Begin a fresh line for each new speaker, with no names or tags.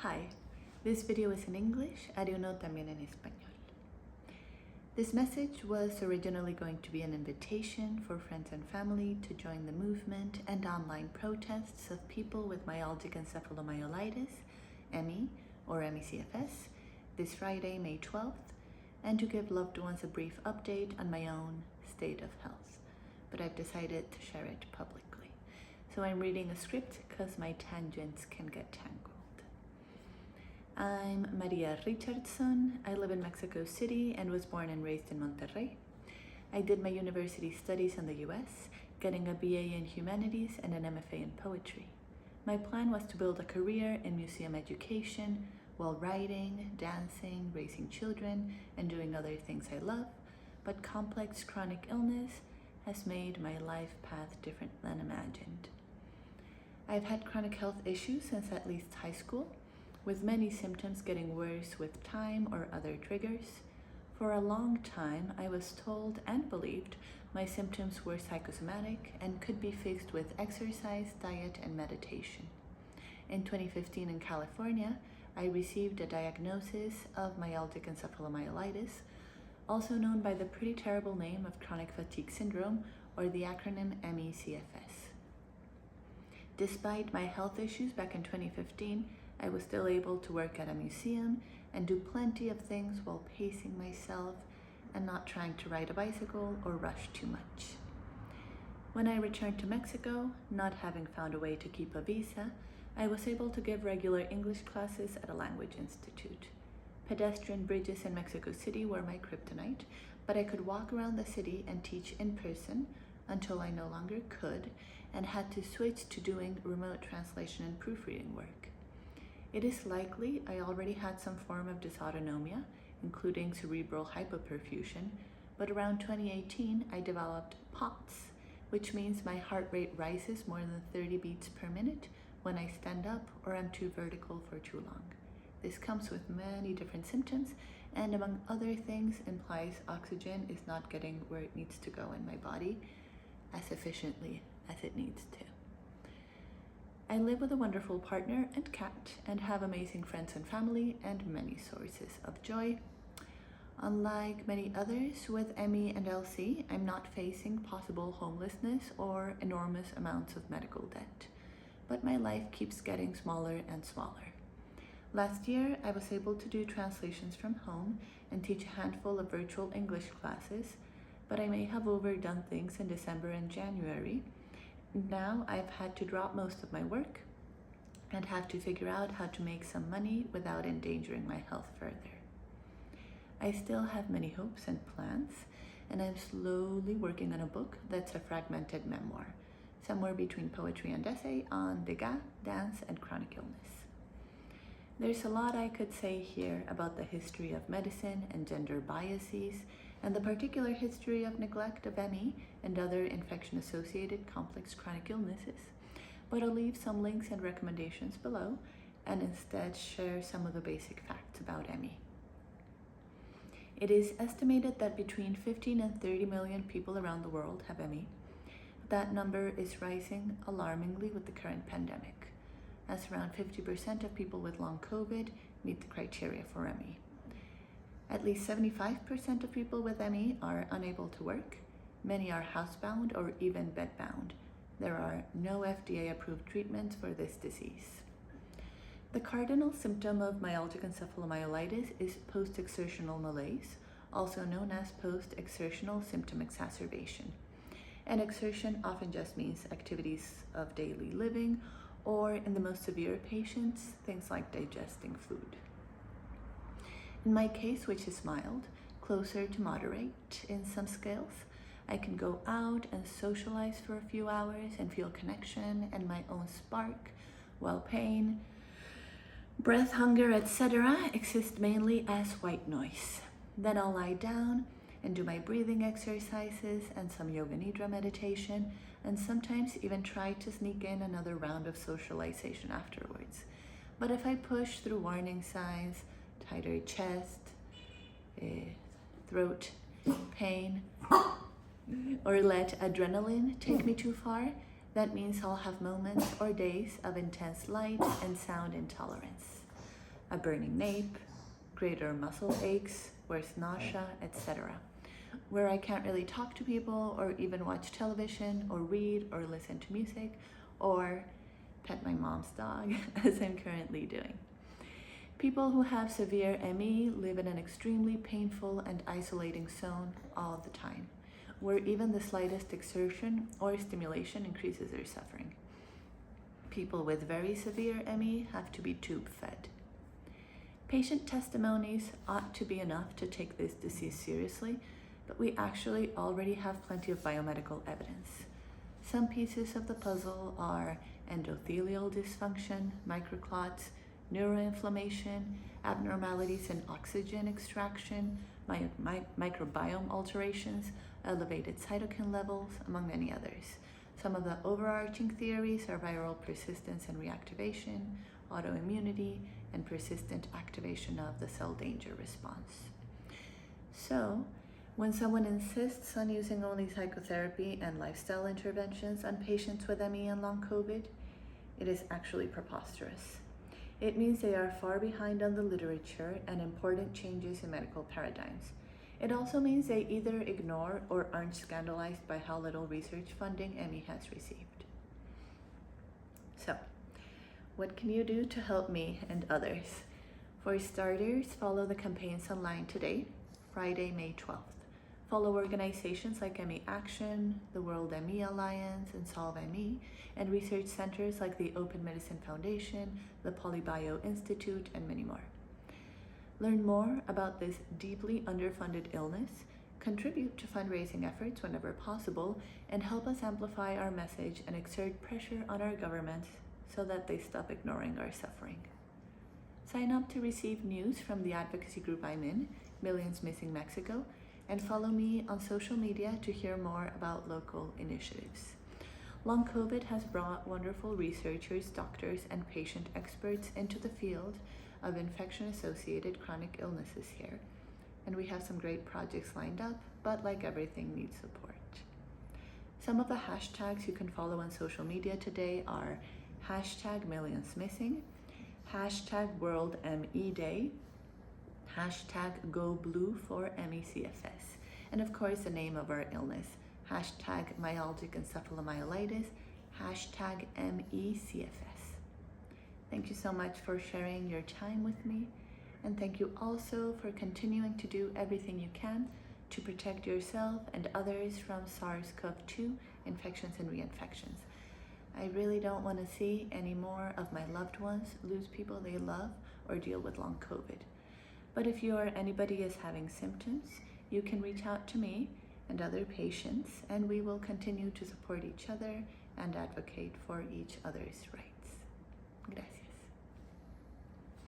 Hi, this video is in English, hay uno también en español. This message was originally going to be an invitation for friends and family to join the movement and online protests of people with myalgic encephalomyelitis, ME or MECFS, this Friday, May 12th, and to give loved ones a brief update on my own state of health. But I've decided to share it publicly. So I'm reading a script because my tangents can get tangled. I'm María Richardson. I live in Mexico City and was born and raised in Monterrey. I did my university studies in the US, getting a BA in humanities and an MFA in poetry. My plan was to build a career in museum education while writing, dancing, raising children, and doing other things I love, but complex chronic illness has made my life path different than imagined. I've had chronic health issues since at least high school, with many symptoms getting worse with time or other triggers. For a long time, I was told and believed my symptoms were psychosomatic and could be fixed with exercise, diet, and meditation. In 2015 in California, I received a diagnosis of myalgic encephalomyelitis, also known by the pretty terrible name of chronic fatigue syndrome, or the acronym MECFS. Despite my health issues back in 2015, I was still able to work at a museum and do plenty of things while pacing myself and not trying to ride a bicycle or rush too much. When I returned to Mexico, not having found a way to keep a visa, I was able to give regular English classes at a language institute. Pedestrian bridges in Mexico City were my kryptonite, but I could walk around the city and teach in person until I no longer could and had to switch to doing remote translation and proofreading work. It is likely I already had some form of dysautonomia, including cerebral hypoperfusion, but around 2018 I developed POTS, which means my heart rate rises more than 30 beats per minute when I stand up or am too vertical for too long. This comes with many different symptoms and, among other things, implies oxygen is not getting where it needs to go in my body as efficiently as it needs to. I live with a wonderful partner and cat and have amazing friends and family and many sources of joy. Unlike many others with ME and LC, I'm not facing possible homelessness or enormous amounts of medical debt, but my life keeps getting smaller and smaller. Last year, I was able to do translations from home and teach a handful of virtual English classes, but I may have overdone things in December and January. Now I've had to drop most of my work and have to figure out how to make some money without endangering my health further. I still have many hopes and plans, and I'm slowly working on a book that's a fragmented memoir, somewhere between poetry and essay on Degas, dance, and chronic illness. There's a lot I could say here about the history of medicine and gender biases, and the particular history of neglect of ME and other infection-associated complex chronic illnesses, but I'll leave some links and recommendations below and instead share some of the basic facts about ME. It is estimated that between 15 and 30 million people around the world have ME. That number is rising alarmingly with the current pandemic, as around 50% of people with long COVID meet the criteria for ME. At least 75% of people with ME are unable to work. Many are housebound or even bedbound. There are no FDA-approved treatments for this disease. The cardinal symptom of myalgic encephalomyelitis is post-exertional malaise, also known as post-exertional symptom exacerbation. And exertion often just means activities of daily living, or in the most severe patients, things like digesting food. In my case, which is mild, closer to moderate in some scales, I can go out and socialize for a few hours and feel connection and my own spark, while pain, breath hunger, etc. exist mainly as white noise. Then I'll lie down and do my breathing exercises and some yoga nidra meditation, and sometimes even try to sneak in another round of socialization afterwards. But if I push through warning signs, tighter chest, throat pain, or let adrenaline take me too far, that means I'll have moments or days of intense light and sound intolerance. a burning nape, greater muscle aches, worse nausea, etc. Where I can't really talk to people or even watch television or read or listen to music or pet my mom's dog as I'm currently doing. People who have severe ME live in an extremely painful and isolating zone all the time, where even the slightest exertion or stimulation increases their suffering. People with very severe ME have to be tube fed. Patient testimonies ought to be enough to take this disease seriously, but we actually already have plenty of biomedical evidence. Some pieces of the puzzle are endothelial dysfunction, microclots, neuroinflammation, abnormalities in oxygen extraction, microbiome alterations, elevated cytokine levels, among many others. Some of the overarching theories are viral persistence and reactivation, autoimmunity, and persistent activation of the cell danger response. So, when someone insists on using only psychotherapy and lifestyle interventions on patients with ME and long COVID, it is actually preposterous. It means they are far behind on the literature and important changes in medical paradigms. It also means they either ignore or aren't scandalized by how little research funding ME has received. So, what can you do to help me and others? For starters, follow the campaigns online today, Friday, May 12th. Follow organizations like MEAction, the World ME Alliance, and SolveME, and research centers like the Open Medicine Foundation, the Polybio Institute, and many more. Learn more about this deeply underfunded illness, contribute to fundraising efforts whenever possible, and help us amplify our message and exert pressure on our governments so that they stop ignoring our suffering. Sign up to receive news from the advocacy group I'm in, Millions Missing Mexico, and follow me on social media to hear more about local initiatives. Long COVID has brought wonderful researchers, doctors, and patient experts into the field of infection-associated chronic illnesses here, and we have some great projects lined up, but like everything, needs support. Some of the hashtags you can follow on social media today are #millionsmissing, #WorldME #GoBlue for MECFS, and of course the name of our illness, #myalgic encephalomyelitis, #MECFS. Thank you so much for sharing your time with me, and thank you also for continuing to do everything you can to protect yourself and others from SARS-CoV-2 infections and reinfections. I really don't want to see any more of my loved ones lose people they love or deal with long COVID. But if you or anybody is having symptoms, you can reach out to me and other patients, and we will continue to support each other and advocate for each other's rights. Gracias.